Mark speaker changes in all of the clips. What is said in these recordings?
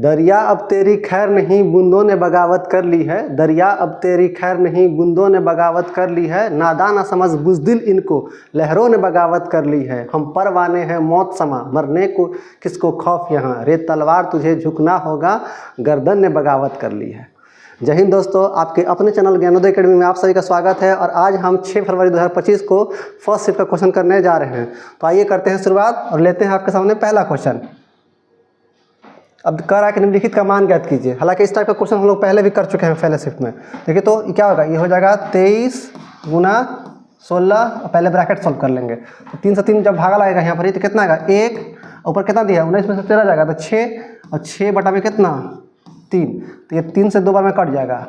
Speaker 1: दरिया अब तेरी खैर नहीं बूंदों ने बगावत कर ली है, दरिया अब तेरी खैर नहीं बूंदों ने बगावत कर ली है, नादान समझ बुज़दिल इनको लहरों ने बगावत कर ली है। हम परवाने हैं मौत समा मरने को किसको खौफ यहाँ, रे तलवार तुझे झुकना होगा गर्दन ने बगावत कर ली है। जय हिंद दोस्तों, आपके अपने चैनल ज्ञानोदय अकेडमी में आप सभी का स्वागत है। और आज हम 6 फरवरी 2025 को फर्स्ट शिफ्ट का क्वेश्चन करने जा रहे हैं। तो आइए करते हैं शुरुआत और लेते हैं आपके सामने पहला क्वेश्चन। अब कह रहा है कि निम्नलिखित का मान ज्ञात कीजिए। हालांकि इस टाइप का क्वेश्चन हम लोग पहले भी कर चुके हैं पहले शिफ्ट में। देखिए तो क्या होगा, ये हो जाएगा 23 गुना 16, पहले ब्रैकेट सॉल्व कर लेंगे। तो 3 से 3 जब भागा लगेगा यहाँ पर ही तो कितना आएगा 1, ऊपर कितना दिया 19 में से 13 जाएगा तो 6, और 6 बटा में कितना 3, तो ये 3 से 2 बार में कट जाएगा।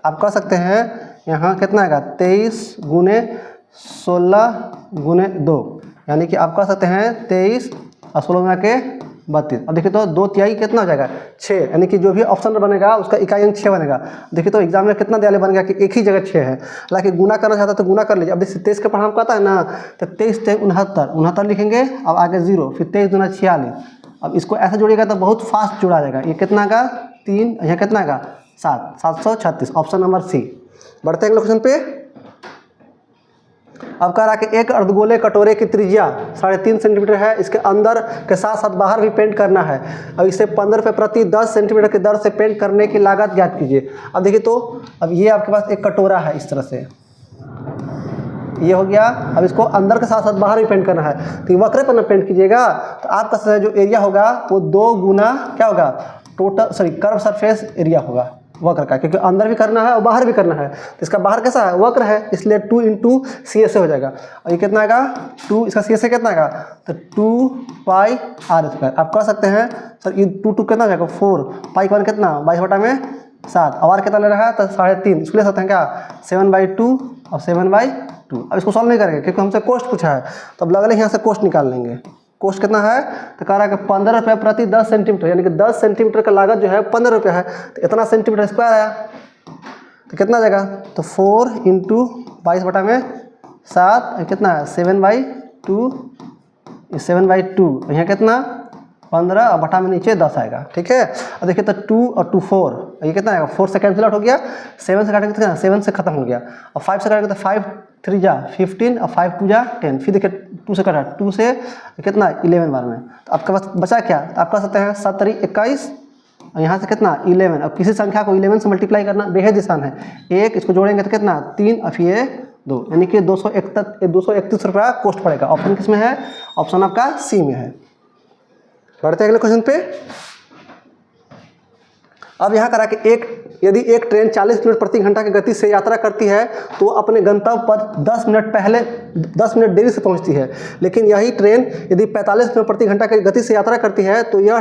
Speaker 1: आप कह सकते हैं यहाँ कितना आएगा 23 गुने 16 गुने 2, यानी कि आप कह सकते हैं 23 और 16 गुना के 32। अब देखिए तो 2 तिहाई कितना हो जाएगा 6, यानी कि जो भी ऑप्शन बनेगा उसका इकाई अंक 6 बनेगा। देखिए तो एग्जाम में कितना दिया बन गया कि एक ही जगह 6 है। हालांकि गुना करना चाहता है तो गुना कर लीजिए। अब देखिए 23 का पढ़ाना कहता है ना, तो 23 × 69 लिखेंगे, अब आगे 0, फिर 23 दूना 46। अब इसको ऐसा जोड़िएगा तो बहुत फास्ट जोड़ा जाएगा। ये कितना का 3, यहाँ कितना का 7, 736, ऑप्शन नंबर सी। बढ़ते हैं अगले क्वेश्चन पे। अब कह रहा है कि एक अर्धगोले कटोरे की त्रिज्या 3.5 सेंटीमीटर है, इसके अंदर के साथ साथ बाहर भी पेंट करना है और इसे 15 रुपये प्रति 10 सेंटीमीटर की दर से पेंट करने की लागत ज्ञात कीजिए। अब देखिए तो अब ये आपके पास एक कटोरा है, इस तरह से ये हो गया। अब इसको अंदर के साथ साथ बाहर भी पेंट करना है, तो वक्र पर ना पेंट कीजिएगा तो आपका जो एरिया होगा वो 2 गुना क्या होगा कर्व सरफेस एरिया होगा वक्र का, क्योंकि अंदर भी करना है और बाहर भी करना है। तो इसका बाहर कैसा है वक्र है, इसलिए 2 × CSA हो जाएगा। और ये कितना आएगा 2, इसका CSA कितना आएगा तो 2πr²। आप कह सकते हैं सर ये 2 कितना हो जाएगा 4, पाई का मान कितना 22 बटा में 7, और कितना ले रहा है तो 3.5। इसको ले सकते हैं क्या 7/2 और 7/2। अब इसको सॉल्व नहीं करेंगे क्योंकि हमसे कोस्ट पूछा है, तो अब लगले यहाँ से कोस्ट निकाल लेंगे। कोस्ट कितना है तो कह रहा है कि 15 रुपये प्रति 10 सेंटीमीटर, यानी कि 10 सेंटीमीटर का लागत जो है 15 रुपये है, तो इतना सेंटीमीटर स्क्वायर आया तो कितना जाएगा तो 4 × 22 बटा में 7, कितना है 7/2, 7/2, यहाँ कितना 15 और बटा में नीचे 10 आएगा। ठीक है, और देखिए तो 2 और 2 4, ये कितना आएगा 4 से कैंसिल आउट हो गया, 7 से काटेंगे तो कितना 7 से खत्म हो गया, और 5 से काटेंगे तो 5 3 जा 15 और 5 2 जा 10। फिर देखिए 2 से कटा 2 से कितना 11 बार में, तो आपके पास बचा क्या, तो आप कह सकते हैं 7 × 21 और यहाँ से कितना 11। अब किसी संख्या को 11 से मल्टीप्लाई करना बेहद आसान है। 1 इसको जोड़ेंगे तो कितना 3 और फिर 2, यानी कि 231 रुपया कोस्ट पड़ेगा। ऑप्शन किस में है, ऑप्शन आपका सी में है। बढ़ते हैं अगले क्वेश्चन पे। अब यहाँ करा कि यदि एक ट्रेन 40 किलोमीटर प्रति घंटा की गति से यात्रा करती है तो अपने गंतव्य पर 10 मिनट देरी से पहुँचती है, लेकिन यही ट्रेन यदि 45 किलोमीटर प्रति घंटा की गति से यात्रा करती है तो यह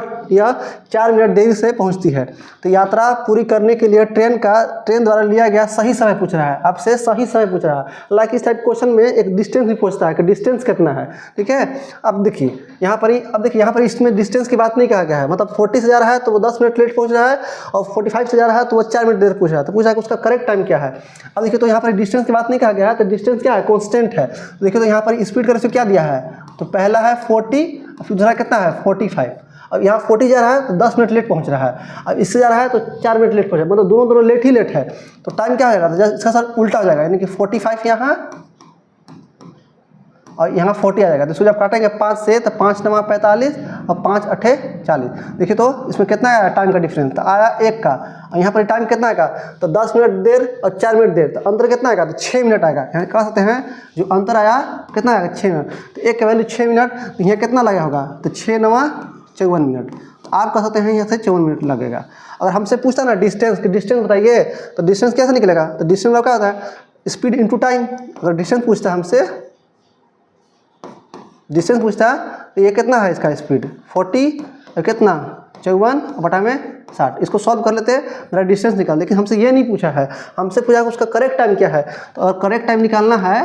Speaker 1: 4 मिनट देरी से पहुँचती है। तो यात्रा पूरी करने के लिए ट्रेन द्वारा लिया गया सही समय पूछ रहा है, आपसे सही समय पूछ रहा है। हालांकि इस टाइप क्वेश्चन में एक डिस्टेंस भी पूछता है कि डिस्टेंस कितना है। ठीक है, अब देखिए यहाँ पर इसमें डिस्टेंस की बात नहीं कहा गया है, मतलब 40 से जा रहा है तो वो 10 मिनट लेट पहुँच रहा है, और 45 से जा रहा है तो वो 4 मिनट देर पूछ रहा है। तो पूछा है कि उसका करेक्ट टाइम क्या है। अब देखिए तो यहाँ पर डिस्टेंस की बात नहीं कहा गया है, तो डिस्टेंस क्या है कांस्टेंट है। देखिए तो यहाँ पर स्पीड का रेशियो क्या दिया है, तो पहला है 40 और फिर दूसरा कितना है 45। अब यहाँ 40 जा रहा है तो 10 मिनट लेट पहुँच रहा है, अब इससे जा रहा है तो 4 मिनट लेट पहुँच रहा है, मतलब दोनों लेट ही लेट है। तो टाइम क्या हो जाएगा, तो इसका सर उल्टा हो जाएगा, यानी कि 45 यहाँ और यहाँ 40 आ जाएगा। तो इसको जब काटेंगे 5 से तो 5 × 9 = 45 और 5 × 8 = 40। देखिए तो इसमें कितना आया टाइम का डिफरेंस, तो आया 1 का, और यहाँ पर टाइम कितना आएगा तो 10 मिनट देर और 4 मिनट देर, तो अंतर कितना आएगा तो 6 मिनट आएगा। यहाँ कह सकते हैं जो अंतर आया कितना आएगा 6 मिनट। तो एक का वैल्यू 6 मिनट, तो यहाँ कितना लगा होगा तो 6 × 9 = 54 मिनट। तो आप कह सकते हैं यहाँ से 54 मिनट लगेगा। अगर हमसे पूछता ना डिस्टेंस बताइए, तो डिस्टेंस कैसे निकलेगा, तो डिस्टेंस क्या होता है स्पीड इंटू टाइम। अगर डिस्टेंस पूछता है हमसे, डिस्टेंस पूछता है तो ये कितना है इसका स्पीड 40 और कितना 54 बटा में 60। इसको सॉल्व कर लेते हैं, मेरा डिस्टेंस निकाल। लेकिन हमसे ये नहीं पूछा है, हमसे पूछा है उसका करेक्ट टाइम क्या है। तो और करेक्ट टाइम निकालना है,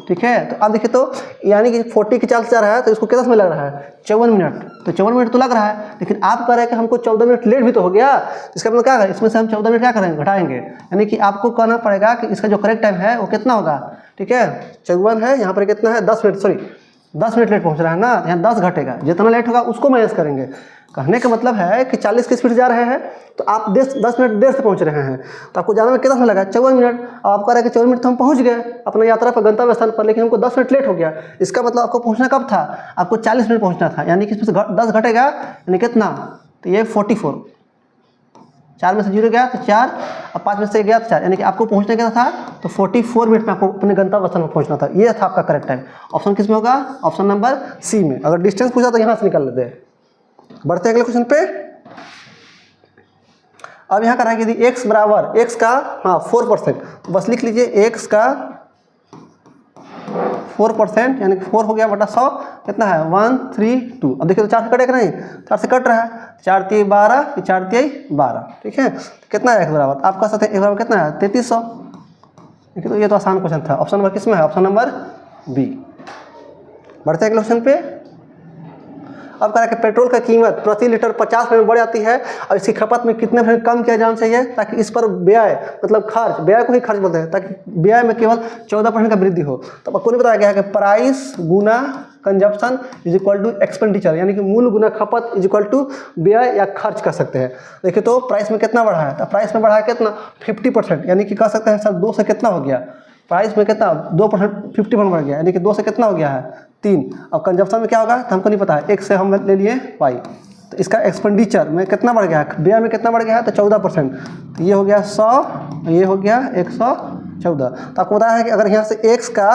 Speaker 1: ठीक है। तो अब देखिए तो यानी कि 40 की चाल से जा रहा है तो इसको कितना समय लग रहा है 54 मिनट। तो 54 मिनट तो लग रहा है, लेकिन आप कह रहे हैं कि हमको 14 मिनट लेट भी तो हो गया। इसका मतलब क्या है, इसमें से हम 14 मिनट क्या करेंगे घटाएंगे, यानी कि आपको कहना पड़ेगा कि इसका जो करेक्ट टाइम है वो कितना होगा। ठीक है, 54 है, यहाँ पर कितना है 10 मिनट लेट पहुँच रहा है ना, यहाँ 10 घटेगा, जितना लेट होगा उसको माइनस करेंगे। कहने का मतलब है कि 40 की स्पीड से जा रहे हैं तो आप 10 मिनट देर से पहुंच रहे हैं, तो आपको जाने में कितना समय लगा? 54 मिनट। अब आप कह रहे हैं कि 54 मिनट तो हम पहुंच गए अपना यात्रा पर, गंतव्य स्थान पर, लेकिन हमको 10 मिनट लेट हो गया। इसका मतलब आपको पहुंचना कब था? आपको 40 मिनट पहुंचना था, यानी कि इसमें से 10 घटेगा, यानी कितना? तो ये 44। 4 में से 0 गया तो 4, और 5 में से गया तो 4, यानी कि आपको पहुंचने का था तो 44 मिनट में आपको अपने गंतव्य स्थान पर पहुंचना था। ये था आपका करेक्ट टाइम। ऑप्शन किस में होगा? ऑप्शन नंबर सी में। अगर डिस्टेंस पूछा तो यहाँ से निकाल लेते हैं। बढ़ते हैं अगले क्वेश्चन पे। अब यहाँ करा कि यदि x बराबर x का 4%, तो बस लिख लीजिए x का 4%, यानी कि 4 हो गया बटा 100, कितना है? 132। अब देखिए तो 4 से कटेगा नहीं, 4 से कट रहा है, 4 3 12, 4 3 12, ठीक है। तो कितना है x बराबर? आप कह सकते हैं x बराबर कितना है? 3300। देखिए तो ये तो आसान क्वेश्चन था। ऑप्शन नंबर किस में है? Option number B. बढ़ते हैं अगले क्वेश्चन पे। अब कह रहा है कि पेट्रोल का कीमत प्रति लीटर 50 में बढ़ जाती है और इसकी खपत में कितने % कम किया जाना चाहिए ताकि इस पर व्यय, मतलब खर्च, व्यय को ही खर्च बोलते हैं, ताकि व्यय में केवल 14% का वृद्धि हो। तो आपको नहीं बताया गया है कि प्राइस गुना consumption is equal to expenditure, यानी कि मूल गुना खपत इज इक्वल टू व्यय या खर्च कर सकते हैं। देखिए तो प्राइस में कितना बढ़ा है? तो प्राइस में बढ़ा है कितना? 50%, यानी कि कह सकते हैं सर 2 से कितना हो गया? प्राइस में कितना? 2%, 50% बढ़ गया, यानी कि 2 से कितना हो गया है? 3। अब कंजप्शन में क्या होगा तो हमको नहीं पता है, 1 से हम ले लिए y, तो इसका एक्सपेंडिचर में कितना बढ़ गया है? व्यय में कितना बढ़ गया है? तो 14%। तो ये हो गया 100, ये हो गया 114। तो आपको बताया है कि अगर यहाँ से x का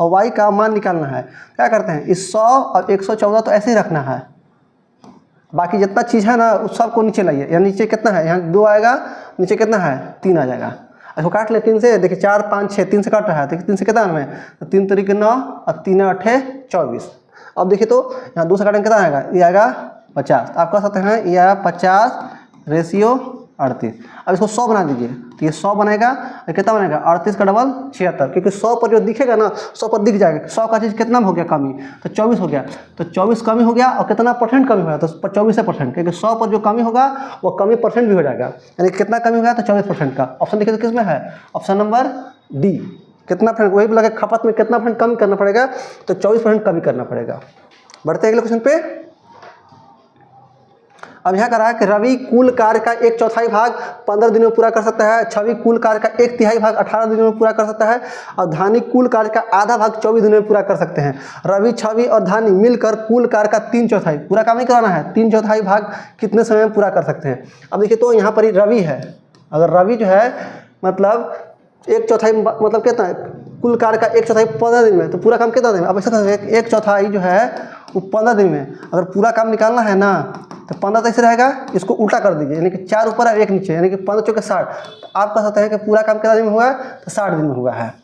Speaker 1: और y का मान निकालना है, क्या करते हैं? इस 100 और 114 तो ऐसे ही रखना है, बाकी जितना चीज़ है ना उस सबको नीचे लाइए। यहाँ नीचे कितना है? यहाँ 2 आएगा, नीचे कितना है? 3 आ जाएगा। इसको काट ले 3 से, देखिए 4 5 6, 3 से काट रहा है, देखिए 3 से कितना में? तो 3 तरीके 9 और 3 8 24। अब देखिए तो यहाँ 2 से काटेंगे कितना आएगा? ये आएगा 50। आप कह सकते हैं ये आया 50/38। अब इसको 100 बना दीजिए, तो ये 100 बनेगा, और कितना बनेगा? 38 का डबल 76, क्योंकि 100 पर जो दिखेगा ना 100 पर दिख जाएगा। 100 का चीज़ कितना में हो गया कमी? तो 24 हो गया। तो 24 कमी हो गया, और कितना % कमी होगा? तो 24%, क्योंकि 100 पर जो कमी होगा वो कमी % भी हो जाएगा, यानी कितना कमी होगा? तो 24% का। ऑप्शन देखिए तो किस में है? Option number D. कितना % वही बोला कि खपत में कितना % कम करना पड़ेगा? तो 24% कमी करना पड़ेगा। बढ़ते हैं अगले क्वेश्चन पे। अब यहाँ कहा है कि रवि कुल कार्य का 1/4 भाग 15 दिनों में पूरा कर सकता है, छवि कुल कार्य का 1/3 भाग 18 दिनों में पूरा कर सकता है, और धानी कुल कार्य का आधा भाग 24 दिनों में पूरा कर सकते हैं। रवि, छवि और धानी मिलकर कुल कार्य का 3/4 पूरा काम नहीं कराना है, 3/4 भाग कितने समय में पूरा कर सकते हैं? अब देखिए तो यहाँ पर ही रवि है, अगर रवि जो है मतलब 1/4 मतलब कितना है? कुल कार्य का 1/4 15 दिन में, तो पूरा काम कितना दिन में? अब ऐसा 1/4 जो है वो 15 दिन में अगर पूरा काम निकालना है ना, तो 15 तो ऐसे रहेगा, इसको उल्टा कर दीजिए, यानी कि 4 ऊपर है 1 नीचे, यानी कि 15 चौके 60। तो आप कह सकते हैं कि पूरा काम कितना दिन में हुआ है? तो 60 दिन में हुआ है।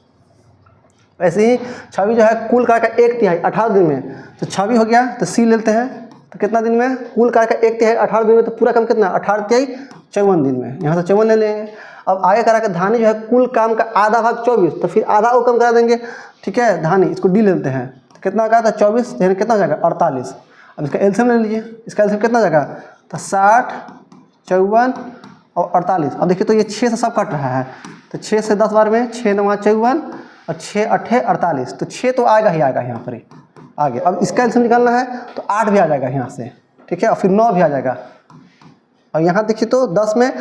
Speaker 1: वैसे ही छवि जो है कुल कार्य का 1/3 18 दिन में, तो छवि हो गया, तो सी लेते हैं, तो कितना दिन में? कुल कार्य का 1/3 18 दिन में, तो पूरा काम कितना? 18/3 54 दिन में, यहाँ से 54 ले लेंगे। अब आगे करा के धानी जो है कुल काम का आधा भाग 24, तो फिर आधा को कम करा देंगे, ठीक है। धानी इसको डी लेते हैं, तो कितना का? तो 24 यानी कितना हो जाएगा? 48। अब इसका एलसीएम ले लीजिए, इसका एलसीएम कितना जाएगा? तो 60 54 और 48। अब देखिए तो ये 6 से सब कट रहा है, तो 6 से 10 बार में 6 9 54 और 6 8 48, तो 6 तो आएगा ही आएगा यहाँ पर ही आगे। अब इसका एलसीएम निकालना है तो 8 भी आ जाएगा यहाँ से, ठीक है, और फिर 9 भी आ जाएगा। और यहाँ देखिए तो 10 में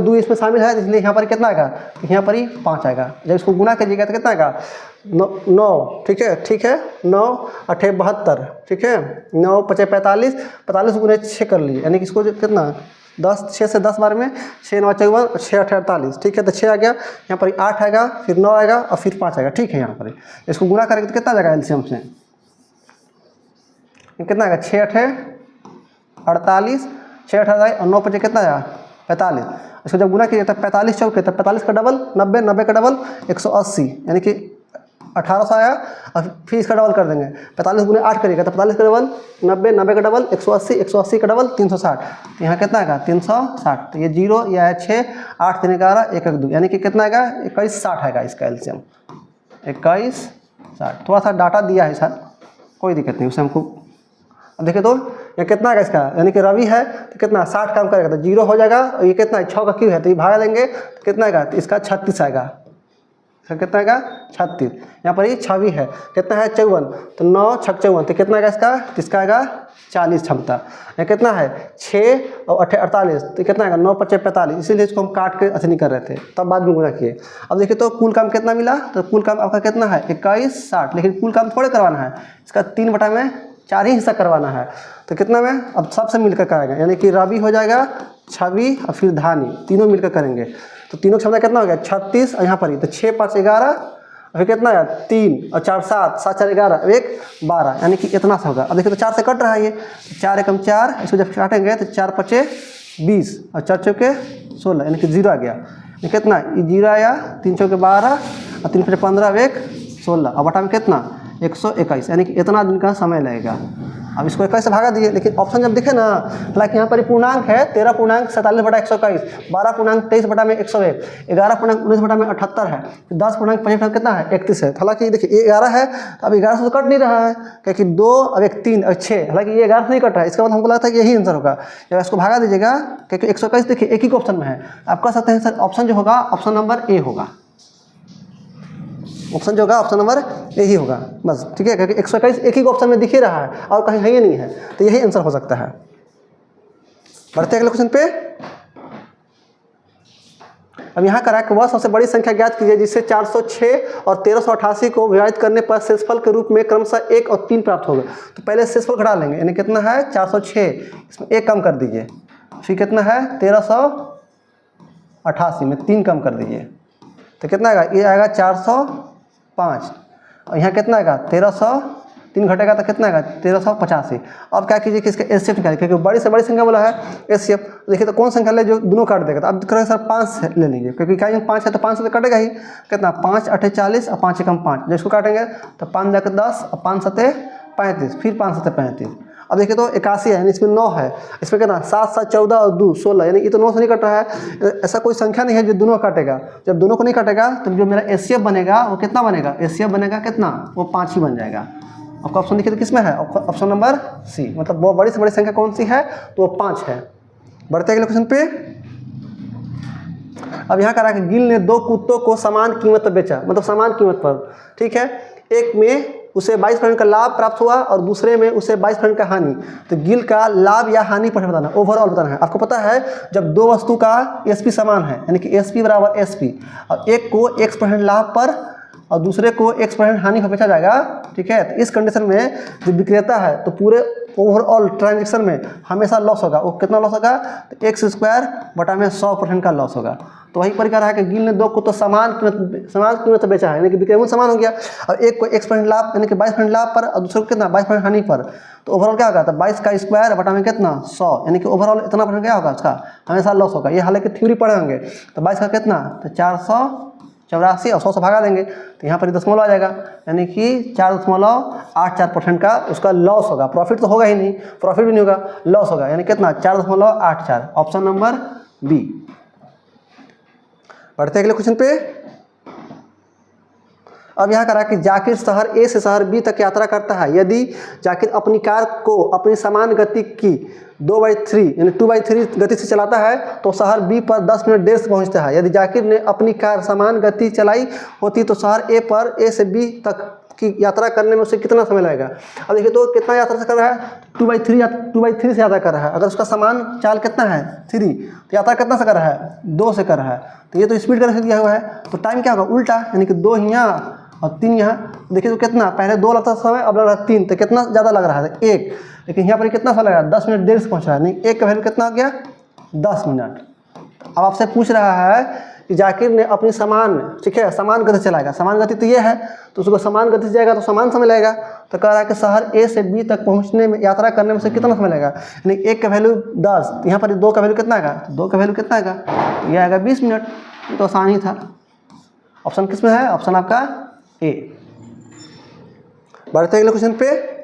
Speaker 1: 2 इसमें शामिल है, इसलिए यहाँ पर कितना आएगा? यहाँ पर ही 5 आएगा। जब इसको गुना कीजिएगा तो कितना आएगा? 9, ठीक है, 9 8 72, ठीक है, 9 5 45, 45 गुने 6 कर लीजिए, यानी कि इसको कितना? 10 6 से 10 बार में 6 9 54 6 8 48, ठीक है। तो 6 आ गया, यहाँ पर 8 आएगा, फिर 9 आएगा और फिर 5 आएगा, ठीक है। यहाँ पर इसको गुना करेंगे तो कितना आ जाएगा? एलसीएम से कितना आएगा? 6 8 48, 6 8 और 9 5 कितना आया? 45। इसको जब गुना कीजिए तो 45 चौके, तो 45 का डबल 90, 90 का डबल 180, यानी कि 1800 आया। और फिर इसका डबल कर देंगे, 45 गुने 8 करिएगा तो 45 का डबल 90, 90 का डबल 180, 180 का डबल 360, तो यहाँ कितना आएगा? 360। तो ये 0 या 6 8 3 11 1 1 2, यानी कि कितना आएगा? 2160 आएगा इसका एलसीएम, 2160। थोड़ा सा डाटा दिया है सर, कोई दिक्कत नहीं उससे हमको। अब देखिए तो ये कितना आएगा इसका, यानी कि रवि है तो कितना? 60 काम करेगा तो 0 हो जाएगा, और ये कितना है? 6 का क्यों है, तो ये भागा देंगे तो कितना आएगा? तो इसका 36 आएगा, इसका कितना आएगा 36। यहाँ पर ये 26 है, कितना है 54, तो 9 6 54, तो कितना आएगा इसका, इसका आएगा 40 क्षमता। यहाँ कितना है 6 और 8 48, तो कितना आएगा 9 5 45, इसीलिए इसको हम काट के ऐसे नहीं कर रहे थे, तब बाद में गुणा किए। अब देखिए तो कुल काम कितना मिला, तो कुल काम आपका कितना है 21 60, लेकिन कुल काम थोड़े करवाना है, इसका 3/4 ही हिस्सा करवाना है। तो कितना में अब सबसे मिलकर कराएगा, यानी कि रवि हो जाएगा, छवि और फिर धानी, तीनों मिलकर करेंगे। तो तीनों क्षमता कितना हो गया 36, और यहाँ पर ही तो 6 5 11, और फिर कितना है 3 और 4 7 7 4 11, 1 12, यानी कि इतना सा होगा। अब देखिए तो 4 से कट रहा है ये, 4 एकम 4, इसको जब काटेंगे तो 4 5 20 और 4 चौके 16, यानी कि 0 आ गया। ये कितना, ये 0 आया, 3 चौके 12 और 3 5 15, 1 16, और बटा में कितना 121, यानी कि इतना दिन का समय लगेगा। अब इसको 21 से भागा दिए, लेकिन ऑप्शन जब दिखे ना, हालांकि यहाँ पर पूर्णांक है 13.47/121, 12.23/101, 11.19/78 है, 10.25 कितना है 31 है। हालांकि देखिए ये 11 है, अब 11 से तो कट नहीं रहा है, क्योंकि 2 अब 1 3 और 6, हालांकि ये 11 से नहीं कट रहा है, इसका मतलब हमको लगता है कि यही आंसर होगा। जब इसको भागा दीजिएगा, क्योंकि 121 देखिए एक ही ऑप्शन में है, आप कह सकते हैं सर ऑप्शन जो होगा ऑप्शन नंबर ए होगा, ऑप्शन जो होगा ऑप्शन नंबर ए ही होगा बस, ठीक है, क्योंकि 121 एक ही ऑप्शन में दिख ही रहा है और कहीं है ही नहीं है, तो यही आंसर हो सकता है। बढ़ते हैं अगले क्वेश्चन पे। अब यहाँ करा कि वह सबसे बड़ी संख्या ज्ञात कीजिए जिससे 406 और 1388 को विभाजित करने पर शेषफल के रूप में क्रमशः 1 और 3 प्राप्त होगा। तो पहले शेषफल घटा लेंगे, यानी कितना है 406, इसमें 1 कम कर दीजिए, फिर कितना है 1388 में 3 कम कर दीजिए, तो कितना आएगा, ये आएगा 405, और यहाँ कितना आएगा 1300, 3 घटेगा तो कितना आएगा 1385। अब क्या कीजिए कि इसका एचसीएफ निकालिए, क्योंकि बड़ी से बड़ी संख्या बोला है एचसीएफ। देखिए तो कौन संख्या ले जो दोनों काट देगा, तो अब करें सर 5 ले लीजिए, क्योंकि क्या 5 है तो 5 से तो कटेगा ही, कितना 5 8 40 और 5 एकम 5, जब इसको काटेंगे तो 5 जाकर 10 और 5 7 35, फिर 5 7 35। अब देखिए तो 81 है, यानी इसमें 9 है, इसमें कितना 7 7 14 और 2 16, यानी ये तो 9 से नहीं कट रहा है, ऐसा कोई संख्या नहीं है जो दोनों काटेगा। जब दोनों को नहीं काटेगा तो जो मेरा एचसीएफ बनेगा वो कितना बनेगा, एचसीएफ बनेगा कितना, वो 5 ही बन जाएगा। आपका ऑप्शन देखिए तो किस में है, ऑप्शन नंबर सी, मतलब वो बड़ी से बड़ी संख्या कौन सी है, तो वो 5 है। बढ़ते अगले क्वेश्चन पे। अब यहाँ करा कि गिल ने 2 कुत्तों को समान कीमत पर बेचा, मतलब समान कीमत पर, ठीक है, एक में उसे 22% का लाभ प्राप्त हुआ और दूसरे में उसे 22% का हानि। तो गिल का लाभ या हानि पर बताना, ओवरऑल बताना है। आपको पता है जब 2 वस्तु का एसपी समान है, यानी कि एसपी बराबर एसपी, और एक को x% लाभ पर और दूसरे को x% हानि पर बेचा जाएगा, ठीक है, तो इस कंडीशन में जो विक्रेता है तो पूरे ओवरऑल ट्रांजेक्शन में हमेशा लॉस होगा। वो कितना लॉस होगा, तो x² बटा में 100% का लॉस होगा। तो वही प्रकार है कि गिल ने 2 को तो समान कीमत बेचा है, यानी कि विक्रय मूल्य समान हो गया, और एक को x% लाभ यानी कि 22% लाभ पर और दूसरे को कितना 22% हानि पर, तो ओवरऑल क्या होगा, तो 22 का स्क्वायर बटा में कितना 100, यानी कि ओवरऑल इतना % क्या होगा उसका, हमेशा लॉस होगा। ये हालांकि थ्योरी पढ़े होंगे। तो 22 का कितना, तो 484 और 100 से भगा देंगे, तो यहाँ पर दशमलव आ जाएगा, यानी कि 4.84% का उसका लॉस होगा। प्रॉफिट तो होगा ही नहीं, प्रॉफिट भी नहीं होगा, लॉस होगा, यानी कितना 4.84, ऑप्शन नंबर बी। बढ़ते अगले क्वेश्चन पे। अब यहाँ करा कि जाकिर शहर ए से शहर बी तक यात्रा करता है। यदि जाकिर अपनी कार को अपनी समान गति की 2/3 यानी 2/3 गति से चलाता है तो शहर बी पर 10 मिनट देर से पहुँचता है। यदि जाकिर ने अपनी कार समान गति चलाई होती तो शहर ए पर ए से बी तक की यात्रा करने में उसे कितना समय लगेगा। अब देखिए तो कितना यात्रा से कर रहा है, 2/3 से यात्रा कर रहा है। अगर उसका समान चाल कितना है 3, तो यात्रा कितना से कर रहा है 2 से कर रहा है। तो ये तो स्पीड का दिया हुआ है, तो टाइम क्या होगा उल्टा, यानी कि 2 यहाँ और 3 यहाँ। देखिए तो कितना, पहले 2 लगता था समय, अब लग रहा है 3, तो कितना ज़्यादा लग रहा है 1, लेकिन यहाँ पर कितना समय लगा 10 मिनट देर से पहुँच रहा है, नहीं 1 का वैल्यू कितना हो गया 10 मिनट। अब आपसे पूछ रहा है कि जाकिर ने अपनी समान, ठीक है, समान गति चलाएगा। समान गति तो ये है, तो उसको समान गति से जाएगा तो समान समय लगेगा। तो कह रहा है कि शहर ए से बी तक पहुंचने में यात्रा करने में से कितना समय लगेगा, यानी 1 का वैल्यू 10, यहाँ पर 2 का वैल्यू कितना आएगा, 2 का वैल्यू कितना आएगा, ये आएगा 20 मिनट। तो आसान ही था। ऑप्शन किस में है, ऑप्शन आपका ए। बढ़ते अगले क्वेश्चन पे।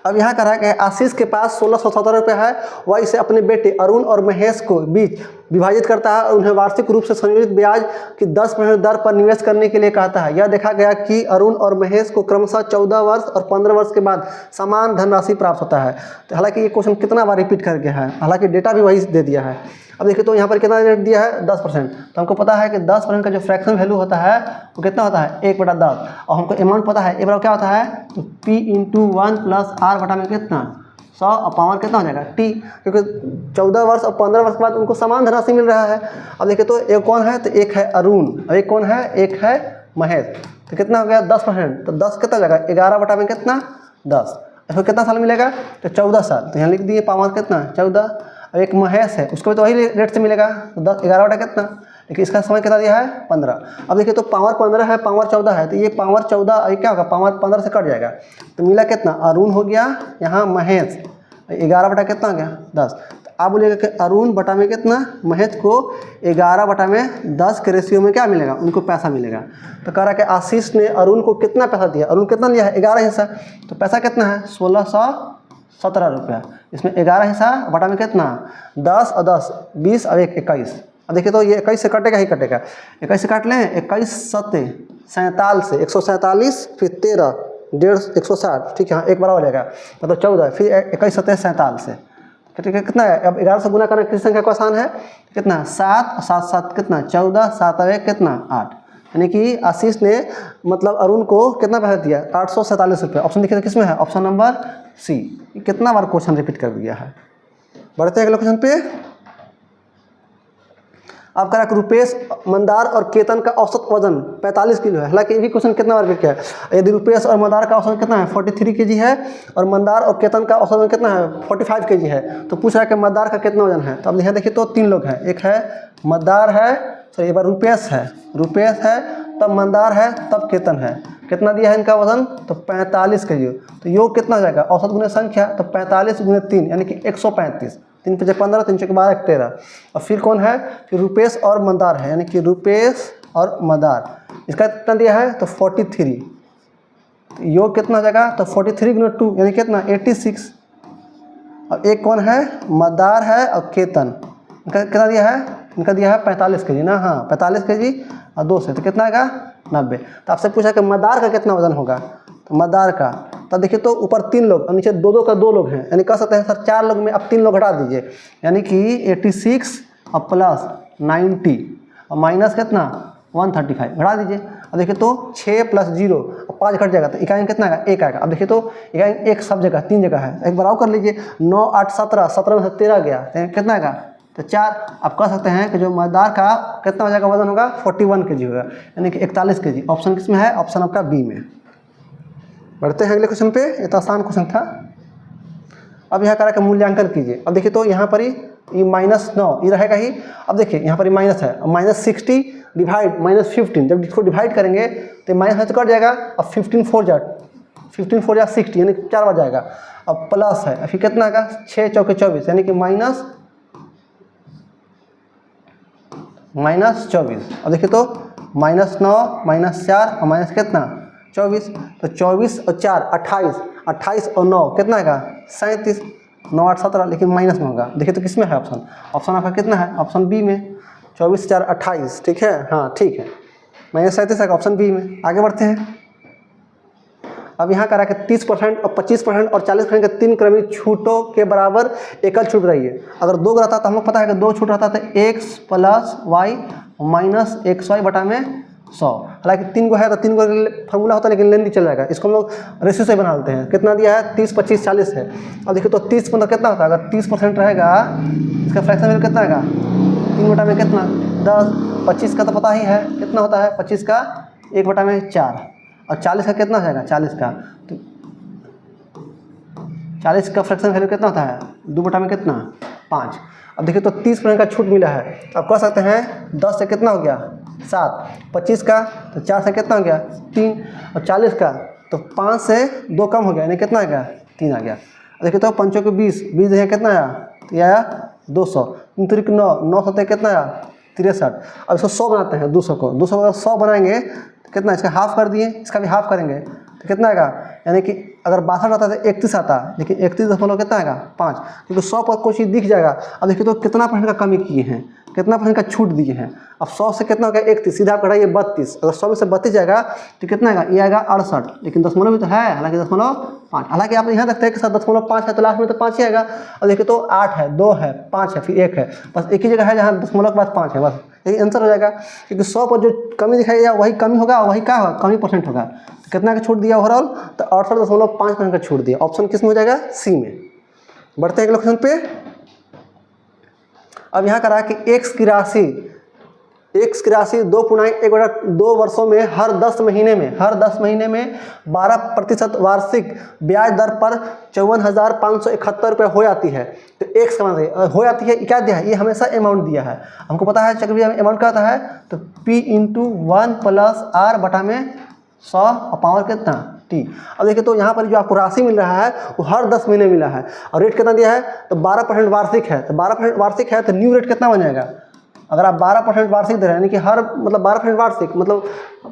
Speaker 1: अब यहाँ कह रहा है कि आशीष के पास 1617 रुपये है, वह इसे अपने बेटे अरुण और महेश को बीच विभाजित करता है और उन्हें वार्षिक रूप से संयोजित ब्याज की 10% दर पर निवेश करने के लिए कहता है। यह देखा गया कि अरुण और महेश को क्रमशः 14 वर्ष और 15 वर्ष के बाद समान धनराशि प्राप्त होता है। तो हालांकि ये क्वेश्चन कितना बार रिपीट कर गया है, हालांकि डेटा भी वही दे दिया है। अब देखिए तो यहाँ पर कितना रेट दिया है 10%, तो हमको पता है कि 10% का जो फ्रैक्शन वैल्यू होता है वो कितना होता है 1/10, और हमको अमाउंट पता है ए बराबर क्या होता है, तो P × 1 + R बटा में कितना 100 और पावर कितना हो जाएगा T, क्योंकि 14 वर्ष और 15 वर्ष के बाद उनको समान धनराशि मिल रहा है। अब देखिए तो एक कौन है, तो एक है अरुण और एक कौन है, एक है महेश, तो कितना हो गया 10%, तो 10 कितना हो जाएगा 11 बटा में कितना 10, इसको कितना साल मिलेगा, तो 14 साल, तो यहाँ लिख दिए पावर कितना 14। अब एक महेश है उसको भी तो वही रेट से मिलेगा, तो 11 बटा कितना, लेकिन इसका समय कितना दिया है 15। अब देखिए तो पावर 15 है, पावर 14 है, तो ये पावर 14 क्या होगा, पावर 15 से कट जाएगा, तो मिला कितना अरुण हो गया, यहाँ महेश 11 बटा कितना हो गया 10। तो आप बोलिएगा कि अरुण बटा में कितना, महेश को 11 बटा में 10 के रेशियो में क्या मिलेगा, उनको पैसा मिलेगा। तो कह रहा है कि आशीष ने अरुण को कितना पैसा दिया, अरुण कितना लिया है 11 हिस्सा, तो पैसा कितना है 1617 रुपया, इसमें 11 हिस्सा बटा में कितना 10 और 10 20 और 1 21। अब देखिए तो ये 21 से कटेगा ही कटेगा, 21 से काट लें, 21 7 47 से 147 फिर 13 150 160, ठीक है, हाँ एक बराबर हो जाएगा, मतलब 14 फिर 21 7 47 से, ठीक है कितना है, अब 11 से गुना करना किस संख्या को आसान है, कितना 7 और 7 7 कितना 14 7 और 1 कितना 8, यानी कि आशीष ने मतलब अरुण को कितना पैसा दिया 847 रुपये। ऑप्शन देखिए किस में है, ऑप्शन नंबर सी। कितना बार क्वेश्चन रिपीट कर दिया है। बढ़ते हैं अगले क्वेश्चन पे। आप कह रहा है रुपेश मंदार और केतन का औसत वजन 45 किलो है, हालांकि ये भी क्वेश्चन कितना बार रिपीट किया है। यदि रुपेश और मंदार का औसत कितना है 43 kg है और मंदार और केतन का औसत वजन कितना है 45 kg है, तो पूछ रहा है कि मंदार का कितना वजन है। तो अब यहाँ देखिए तो 3 लोग हैं, एक है मंदार है, सॉरी एक बार रुपेश है, तब मंदार है, तब केतन है। कितना दिया है इनका वजन, तो 45 kg। तो योग कितना हो जाएगा, औसत गुने संख्या, तो 45 × 3 यानी कि 135, 3 × 15 3 × 12 13। और फिर कौन है, फिर रुपेश और मंदार है, यानी कि रुपेश और मंदार, इसका कितना दिया है तो 43। योग कितना हो जाएगा, तो 43 × 2 यानी कितना 86। और एक कौन है, मंदार है और केतन, इनका कितना दिया है, इनका दिया है 45 kg ना, हाँ 45 kg और 2 से, तो कितना आएगा 90। तो आपसे पूछा कि मंदार का कितना वजन होगा, तो मंदार का, तब देखिए तो ऊपर 3 लोग और नीचे 2 का 2 लोग हैं, यानी कह सकते हैं सर 4 लोग में अब 3 लोग हटा दीजिए, यानी कि 86 और प्लस 90 और माइनस कितना 135 घटा दीजिए। अब देखिए तो 6 + 0 और 5 घट जाएगा, तो इकाई में कितना आएगा 1 आएगा। अब देखिए तो इकाई में 1 सब जगह 3 जगह है, एक बार और कर लीजिए, 9 8 17, 17 में से 13 गया, तो कितना आएगा तो 4। आप कह सकते हैं कि जो मंदार का कितना हो जाएगा वजन होगा 41 kg होगा, यानी कि 41 kg। ऑप्शन किस में है, ऑप्शन आपका बी में। बढ़ते हैं अगले क्वेश्चन पे, ये तो आसान क्वेश्चन था। अब यहाँ करा के मूल्यांकन कीजिए। अब देखिए तो यहाँ पर ही ये -9 ये रहेगा ही। अब देखिए यहाँ पर माइनस है, -60 डिवाइड -15, जब इसको डिवाइड करेंगे तो माइनस में तो कट जाएगा, अब 15 4 जा 60 यानी 4 बार जाएगा। अब प्लस है, फिर कितना आएगा 6 चौके 24 यानी कि -24। अब देखिए तो -9 -4 और माइनस कितना 24, तो 24 और 4 28, 28 और 9 कितना आएगा 37, 9 8 17, लेकिन माइनस में होगा। देखिए तो किस में है ऑप्शन, ऑप्शन आपका कितना है, ऑप्शन बी में, 24 4 28, ठीक है, हाँ ठीक है, -37 है ऑप्शन बी में। आगे बढ़ते हैं। अब यहाँ करा कि 30% और 25% और 40% के 3 क्रमिक छूटों के बराबर एकल छूट रही है। अगर 2 रहता तो हम लोग पता है कि 2 छूट रहता तो x + y - xy बटा में 100। हालांकि 3 को है तो 3 को फॉर्मूला होता है, लेकिन लेंदी चल जाएगा, इसको हम लोग रेशियो से बना देते हैं। कितना दिया है 30 25 40 है। अब देखिए तो 30 मतलब कितना होता है, अगर 30% रहेगा इसका फ्रैक्शन वैल्यू कितना आएगा 3 बटा में कितना 10, 25 का तो पता ही है कितना होता है, 25 का 1 बटा में 4 और 40 का कितना जाएगा 40 का, तो 40 का फ्रैक्शन वैल्यू कितना होता है 2 बटा में कितना 5। अब देखिए तो 30% का छूट मिला है, अब कह सकते हैं 10 से कितना हो गया 7, 25 का तो 4 से कितना हो गया 3 और 40 का तो 5 से 2 कम हो गया, यानी कितना आ गया 3 आ गया। अब देखिए तो 5 को 20 यहाँ कितना आया, तो आया 200, 3 3 9 9 7 कितना आया 63। अब इसको 100 बनाते हैं, 200 को 200 अगर 100 बनाएंगे तो कितना, इसका हाफ कर दिए, इसका भी हाफ करेंगे तो कितना आएगा, यानी कि अगर 62 आता तो 31 आता, लेकिन 31 दशमलव कितना आएगा 5, क्योंकि 100 पर कोई चीज़ दिख जाएगा। अब देखिए तो कितना % का कमी किए हैं, कितना परसेंट का छूट दिए हैं। अब 100 से कितना हो गया 31, सीधा आप घटाइए 32, अगर 100 में से 32 जाएगा तो कितना आएगा, ये आएगा 68, लेकिन दशमलव भी तो है, हालांकि 0.5, हालांकि आप यहाँ देखते हैं कि 0.5 है तो लास्ट में तो 5 ही आएगा। और देखिए तो 8 है, 2 है, 5 है, फिर 1 है, बस एक ही जगह है जहाँ दशमलव के बाद 5 है, बस यही आंसर हो जाएगा। क्योंकि 100 पर जो कमी दिखाई देगा वही कमी होगा, वही क्या होगा, कमी परसेंट होगा। तो कितना का छूट दिया ओवरऑल, तो 68.5% का छूट दिया। ऑप्शन किस में हो जाएगा, सी में। बढ़ते हैं अगले क्वेश्चन पे। अब यहाँ करा कि x की राशि 2.1/2 वर्षों में हर 10 महीने में 12% वार्षिक ब्याज दर पर 54,571 रुपये हो जाती है। तो x का मतलब हो जाती है, क्या दिया है, ये हमेशा अमाउंट दिया है, हमको पता है चक्रवृद्धि अमाउंट क्या होता है, तो p × 1 + r बटा में 100 और पावर कितना t। अब देखिए तो यहाँ पर जो आपको राशि मिल रहा है वो हर 10 महीने मिला है, और रेट कितना दिया है, तो 12% वार्षिक है। तो 12% वार्षिक है तो न्यू रेट कितना बन जाएगा, अगर आप 12% वार्षिक दे रहे हैं, यानी कि हर मतलब 12% वार्षिक मतलब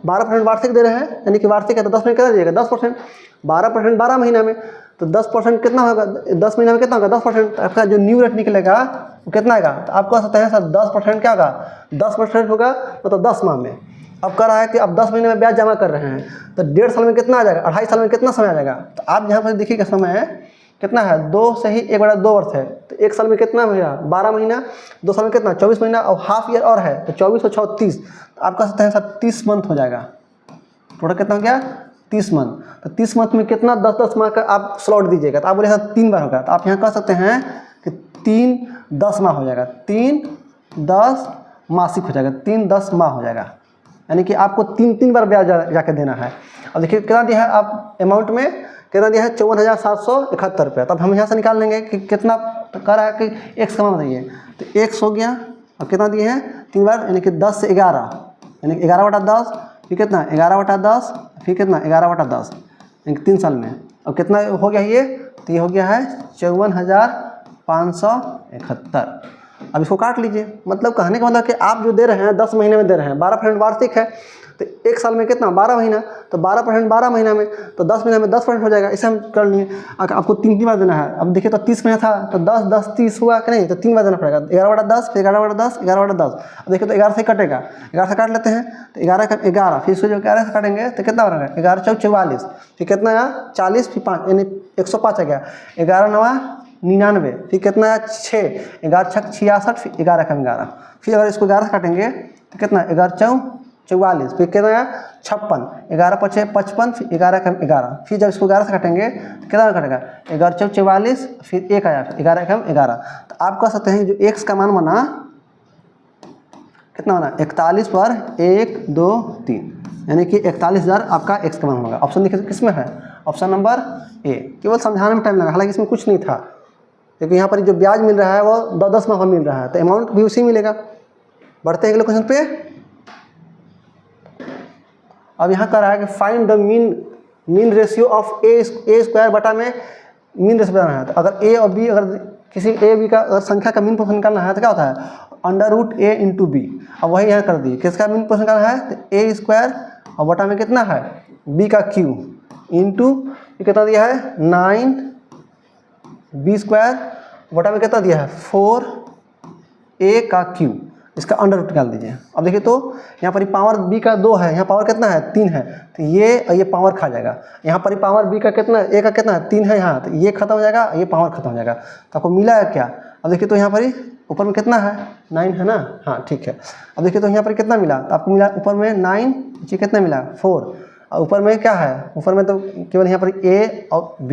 Speaker 1: 12% वार्षिक दे रहे हैं, यानी कि वार्षिक है तो 10 में कितना दिएगा, 10%। 12% 12 महीना में, तो 10% कितना होगा, 10 महीना में कितना होगा, 10%। आपका जो न्यू रेट निकलेगा वो कितना आएगा, तो आपको सकते हैं सर 10% क्या होगा, 10% होगा, मतलब 10 माह में। अब कह रहा है कि अब 10 महीने में ब्याज जमा कर रहे हैं, तो 1.5 साल में कितना आ जाएगा, 2.5 साल में कितना समय आ जाएगा। तो आप यहाँ पर देखिएगा समय कितना है, 2 से ही 1/2 वर्ष है, तो 1 साल में कितना महीना, 12 महीना, 2 साल में कितना 24 महीना, और हाफ ईयर और है तो 24 और 36, तो आप कह सकते हैं सर 30 मंथ हो जाएगा। टोटल कितना हो गया, 30 मंथ। तो 30 मंथ में कितना 10-10 माह का आप स्लॉट दीजिएगा, तो आप बोले सर 3 बार होगा, तो आप यहाँ कह सकते हैं कि 3-10 माह हो जाएगा, 3-10 मासिक हो जाएगा, 3-10 माह हो जाएगा, यानी कि आपको 3 बार ब्याज जाके देना है। अब देखिए कितना दिया है, आप अमाउंट में कितना दिया है, 54,771 रुपये। तब हम यहाँ से निकाल लेंगे कि कितना कर रहा है कि x का मान बताइए, तो x हो गया, अब कितना दिए हैं 3 बार, यानी कि 10 से 11, यानी 11/10, फिर कितना 11/10, फिर कितना 11/10, यानी कि 3 साल में। अब कितना हो गया ये, तो ये हो गया है 54,571। अब इसको काट लीजिए, मतलब कहने का मतलब कि आप जो दे रहे हैं 10 महीने में दे रहे हैं, 12% वार्षिक है, तो 1 साल में कितना 12 महीना, तो 12% 12 महीना में, तो 10 महीना में 10% हो जाएगा। इसे हम कर लिए, आपको 3 बार देना है। अब देखिए तो 30 महीना था तो 10-10 30 हुआ कि नहीं, तो 3 बार देना पड़ेगा, 11/10, फिर 11/10, 11/10। अब देखिए तो 11 से कटेगा, 11 से काट लेते हैं, तो 11 का 11, फिर इसको जो 11 से काटेंगे तो कितना बनेगा, 11 × 4 = 44, फिर कितना आया 40, फिर 5 यानी 105 आ गया, 11×9 = 99, फिर कितना है 6, 11×6 = 66, फिर 11 का 11, फिर अगर इसको 11 से काटेंगे तो कितना 11×4 = 44, फिर कितना है 56, 11×5 = 55, फिर 11 का 11, फिर जब इसको 11 से काटेंगे तो कितना कटेगा 11×4 = 44, फिर 1 आया, फिर 11 का 11। तो आप कह सकते हैं जो x का मान बना कितना बना, 41 पर 1 2 3, यानी कि 41,000 आपका x का मान होगा। ऑप्शन देखिए किस में है, ऑप्शन नंबर ए। केवल समझाने में टाइम लगा, हालांकि इसमें कुछ नहीं था, क्योंकि यहाँ पर जो ब्याज मिल रहा है वो 10 माह का मिल रहा है, तो अमाउंट भी उसी मिलेगा। बढ़ते हैं अगले क्वेश्चन पे। अब यहाँ कर रहा है कि find the mean ratio of A square बटा में मीन रेशियो बनाना है। तो अगर ए और बी, अगर किसी ए बी का अगर संख्या का मीन पोर्शन निकालना है तो क्या होता है, √a × b। अब वही यहाँ कर दी, किसका मीन पोर्शन निकालना है, तो ए स्क्वायर और बटा में कितना है b का क्यू इंटू कितना दिया है 9b स्क्वायर बटा में कितना दिया है 4a का क्यू, इसका अंडर रूट निकाल दीजिए। अब देखिए तो यहाँ पर पावर b का 2 है, यहाँ पावर कितना है 3 है, तो ये पावर खा जाएगा। यहाँ पर पावर b का कितना, a का कितना है 3 है यहाँ, तो ये खत्म हो जाएगा, ये पावर खत्म हो जाएगा। तो आपको मिला है क्या, अब देखिए तो यहाँ पर ऊपर में कितना है 9 है ना, हाँ ठीक है। अब देखिए तो यहाँ पर कितना मिला, तो आपको मिला ऊपर में 9, नीचे कितना मिला 4, और ऊपर में क्या है, ऊपर में तो केवल यहाँ पर a और b,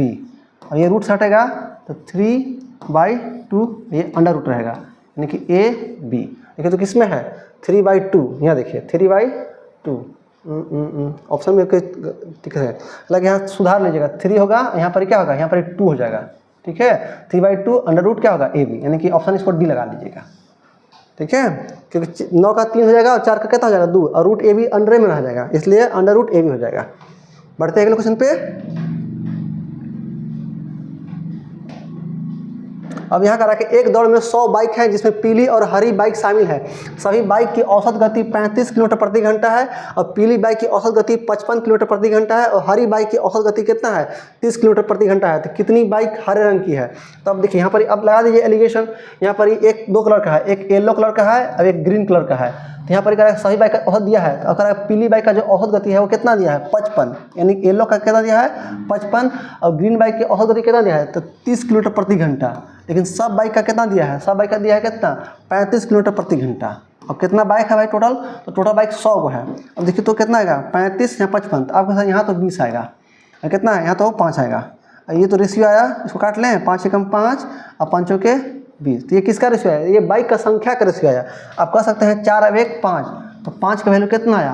Speaker 1: और ये रूट हटेगा तो 3/2 ये अंडर रूट रहेगा, यानी कि a b। देखिए तो किस में है 3/2, यहाँ देखिए 3/2, ऑप्शन में ठीक है, हालांकि यहाँ सुधार लीजिएगा, 3 होगा, यहाँ पर क्या होगा, यहाँ पर 2 हो जाएगा, ठीक है। 3/2 अंडर रूट क्या होगा a b, यानी कि ऑप्शन इसको डी लगा लीजिएगा, ठीक है, क्योंकि 9 का 3 हो जाएगा और 4 का कितना हो जाएगा 2, और रूट ए बी अंडर में रह जाएगा, इसलिए अंडर रूट ए बी हो जाएगा। बढ़ते हैं अगले क्वेश्चन पे। अब यहाँ करा कि एक दौड़ में 100 बाइक हैं जिसमें पीली और हरी बाइक शामिल है। सभी बाइक की औसत गति 35 किलोमीटर प्रति घंटा है और पीली बाइक की औसत गति 55 किलोमीटर प्रति घंटा है और हरी बाइक की औसत गति कितना है 30 किलोमीटर प्रति घंटा है। तो कितनी बाइक हरे रंग की है? तो अब देखिए यहाँ पर अब लगा दीजिए एलिगेशन। यहाँ पर एक 2 कलर का है, एक येलो कलर का है और एक ग्रीन कलर का है। तो यहाँ पर कह रहा है सभी बाइक का औसत दिया है। तो अगर पीली बाइक का जो औसत गति है वो कितना दिया है 55, यानी येलो का कितना दिया है 55 और ग्रीन बाइक की औसत गति कितना दिया है तो 30 किलोमीटर प्रति घंटा। लेकिन सब बाइक का कितना दिया है? सब बाइक का दिया है कितना 35 किलोमीटर प्रति घंटा। अब कितना बाइक है भाई टोटल? तो टोटल बाइक 100 को है। अब देखिए तो कितना आएगा 35 या 55, तो आपके साथ यहाँ तो 20 आएगा। कितना है यहाँ तो 5 आएगा। ये तो रेशियो आया, इसको काट लें 5 एकम 5 और 5 के 20। तो ये किसका रेशियो है? ये बाइक का संख्या का रेशियो आया। आप कह सकते हैं 4 अब 1 5, तो 5 का वैल्यू कितना आया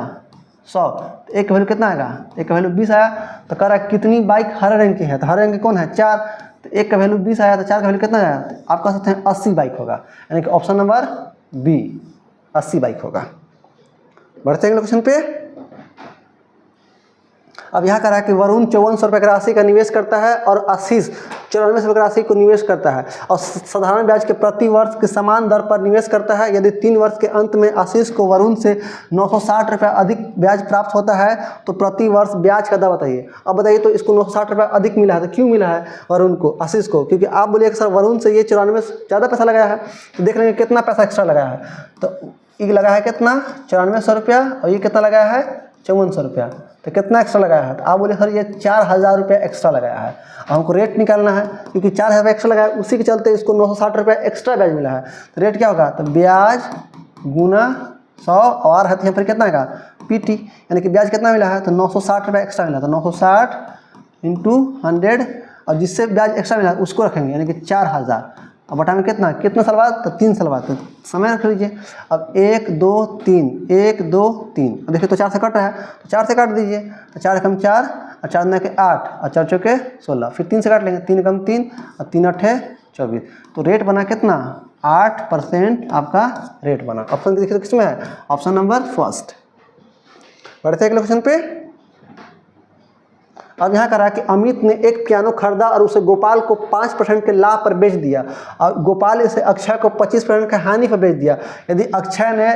Speaker 1: 100, तो 1 का वैल्यू कितना आएगा 1 का वैल्यू 20 आया। तो कह रहा है कितनी बाइक हरे रंग की है? तो हरे रंग की कौन है 4, तो 1 का वैल्यू 20 आया तो 4 का वैल्यू कितना आया? तो आप कह सकते हैं 80 बाइक होगा, यानी कि ऑप्शन नंबर बी 80 बाइक होगा। बढ़ते हैं अगले क्वेश्चन पे। अब यहाँ कह रहा है कि वरुण 5400 रुपये की राशि का निवेश करता है और आशीष 94 रुपये की राशि को निवेश करता है और साधारण ब्याज के प्रति वर्ष के समान दर पर निवेश करता है। यदि 3 वर्ष के अंत में आशीष को वरुण से 960 रुपये अधिक ब्याज प्राप्त होता है तो प्रति वर्ष ब्याज का दर बताइए। अब बताइए तो इसको 960 रुपये अधिक मिला है, तो क्यों मिला है वरुण को, आशीष को? क्योंकि आप बोलिए कि सर वरुण से ये 94 ज़्यादा पैसा लगाया है, तो देख लेंगे कितना पैसा एक्स्ट्रा लगाया है। तो ये लगाया है कितना 9400 रुपया और ये कितना लगाया है 5400 रुपया, तो कितना एक्स्ट्रा लगाया है? तो आप बोले सर ये 4000 रुपये एक्स्ट्रा लगाया है। हमको रेट निकालना है क्योंकि 4000 रुपये एक्स्ट्रा लगाया, उसी के चलते इसको 960 रुपये एक्स्ट्रा ब्याज मिला है। तो रेट क्या होगा? तो ब्याज गुना 100 और यहाँ पर कितना आएगा PT, यानी कि ब्याज कितना मिला है तो 960 रुपये एक्स्ट्रा मिला। तो 960 × 100 और जिससे ब्याज एक्स्ट्रा मिला उसको रखेंगे, यानी कि 4000। अब बटा में कितना साल बाद? तो 3 साल बाद। तो समय रख लीजिए। अब 1 2 3 1 2 3, देखिए तो 4 से कट रहा है तो 4 से काट दीजिए। तो 4 एकम 4 और 4 दूना के 8 और 4 चौके 16, फिर 3 से काट लेंगे, 3 एकम 3 और 3 8 24। तो रेट बना कितना 8% आपका रेट बना। ऑप्शन देखिए किस में है? Option number first. बढ़ते हैं अगले क्वेश्चन पे। अब यहाँ कह रहा है कि अमित ने एक पियानो खरीदा और उसे गोपाल को 5% के लाभ पर बेच दिया और गोपाल इसे अक्षय को 25% के हानि पर बेच दिया। यदि अक्षय ने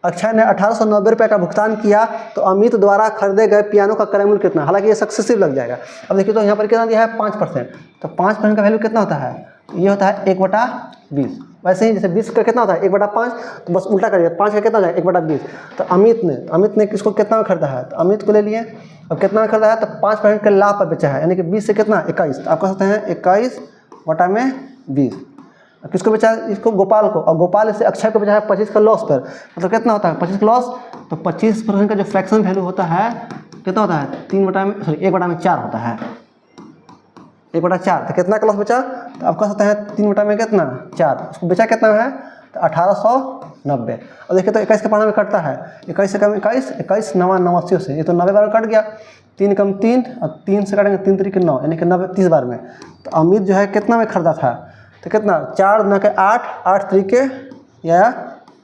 Speaker 1: 1890 रुपये का भुगतान किया तो अमित द्वारा खरीदे गए पियानो का क्रय मूल्य कितना? हालांकि ये सक्सेसिव लग जाएगा। अब देखिए तो यहाँ पर कितना दिया है 5%, तो 5% का वैल्यू कितना होता है? ये होता है 1/20। वैसे ही जैसे 20 का कितना होता है 1/5, तो बस उल्टा करिए 5 का कितना हो जाएगा 1/20। तो अमित ने किसको कितना में खरीदा है? तो अमित को ले लिए। अब कितना में खरीदा है? तो 5% के लाभ पर बेचा है, यानी कि 20 से कितना 21। तो आप कह सकते हैं 21/20। किसको बेचा है? इसको गोपाल को, और गोपाल इसे अक्षय को बेचा है 25 का लॉस पर। मतलब कितना होता है 25 का लॉस? तो 25% का जो फ्रैक्शन वैल्यू होता है कितना होता है 1/4 होता है। 1/4। तो कितना का लॉस बचा? तो आप कह सकते हैं 3 में कितना 4। उसको बेचा कितना है? तो 1890। और देखिए तो 21 के पढ़ा में कटता है, 21 से कम 21, 21 9 89 से, ये तो 90 बार में कट गया। 3 कम 3 और 3 से काटेंगे 3 3 के 9, यानी कि 90 30 बार में। तो अमित जो है कितना में खरीदा था? तो कितना 4 दूना के 8 8 3 के या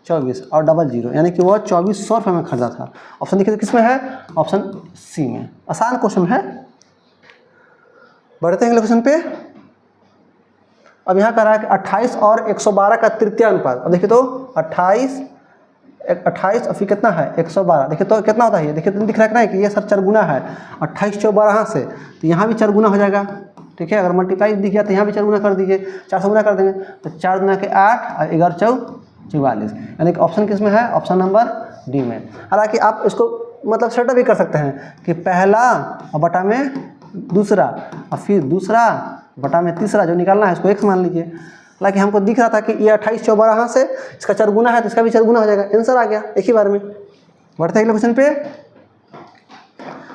Speaker 1: 24 और 00, यानी कि वो 2400 रुपये में खरीदा था। ऑप्शन देखिए किस में है? ऑप्शन सी में। आसान क्वेश्चन है। बढ़ते हैं अगले क्वेश्चन पे। अब यहाँ कह रहा है कि 28 और 112 का तृतीय अनुपात। अब देखिए तो 28 और फिर कितना है 112। देखिए तो कितना होता है ये? देखिए तो दिख रहा है कि ये सर चरगुना है 28 4 से, तो यहाँ भी चरगुना हो जाएगा। ठीक है, अगर मल्टीप्लाई दिख गया तो यहाँ भी 4 गुना कर दीजिए, 4 से गुना कर देंगे तो 4 दूना के 8 और 11 चौक 44, यानी कि ऑप्शन किस में है? ऑप्शन नंबर डी में। हालांकि आप इसको मतलब शॉर्ट भी कर सकते हैं कि पहला और बटा में दूसरा और फिर दूसरा बटा में तीसरा, जो निकालना है इसको x मान लीजिए। हालांकि हमको दिख रहा था कि ये 28 4 से इसका 4 गुना है तो इसका भी 4 गुना हो जाएगा, आंसर आ गया एक ही बार में। बढ़ते हैं अगले क्वेश्चन पे।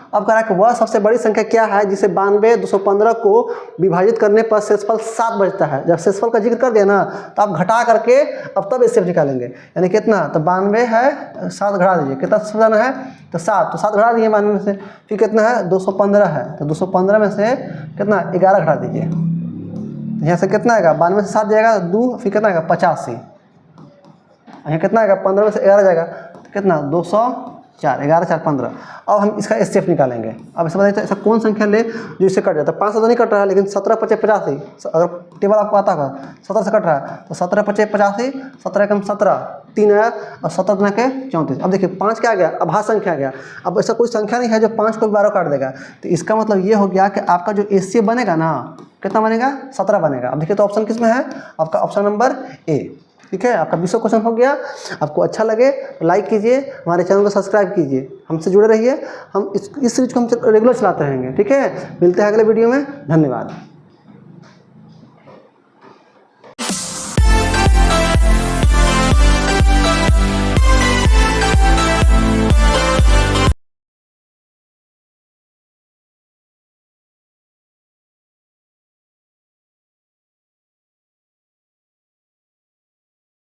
Speaker 1: अब कह रहा है कि वह सबसे बड़ी संख्या क्या है जिसे 92 215 को विभाजित करने पर शेषफल 7 बचता है। जब शेषफल का जिक्र कर दिया ना तो आप घटा करके अब तब इससे निकालेंगे, यानी कितना? तो 92 है 7 घटा दीजिए, कितना जाना है? तो 7, तो 7 घटा दिए 92 में से, फिर कितना है 215 है, तो 215 में से कितना 11 घटा दीजिए, यहाँ से कितना आएगा 92 से 7 जाएगा 2, फिर कितना आएगा 85, यहाँ कितना आएगा 15 में से 11 जाएगा तो कितना 4, 11 4 15। अब हम इसका एचसीएफ निकालेंगे। अब ऐसा बताइए ऐसा कौन संख्या ले जो इससे कट जाता है। 5 से तो नहीं कट रहा है, लेकिन 17 × 5 = 85। अगर टेबल आपको आता होगा 17 से कट रहा है तो 17 × 5 = 85, 17 × 17 3 आया और 17 × 9 = 34। अब देखिए 5 क्या आ गया, अभाज्य संख्या आ गया। अब ऐसा कोई संख्या नहीं है जो 5 को 12 काट देगा, तो इसका मतलब ये हो गया कि आपका जो एचसीएफ बनेगा ना, कितना बनेगा, 17 बनेगा। अब देखिए तो ऑप्शन किस में है, आपका ऑप्शन नंबर ए। ठीक है, आपका 20वां क्वेश्चन हो गया। आपको अच्छा लगे तो लाइक कीजिए, हमारे चैनल को सब्सक्राइब कीजिए, हमसे जुड़े रहिए। हम इस सीरीज को हम रेगुलर चलाते रहेंगे। ठीक है, मिलते हैं अगले वीडियो में। धन्यवाद।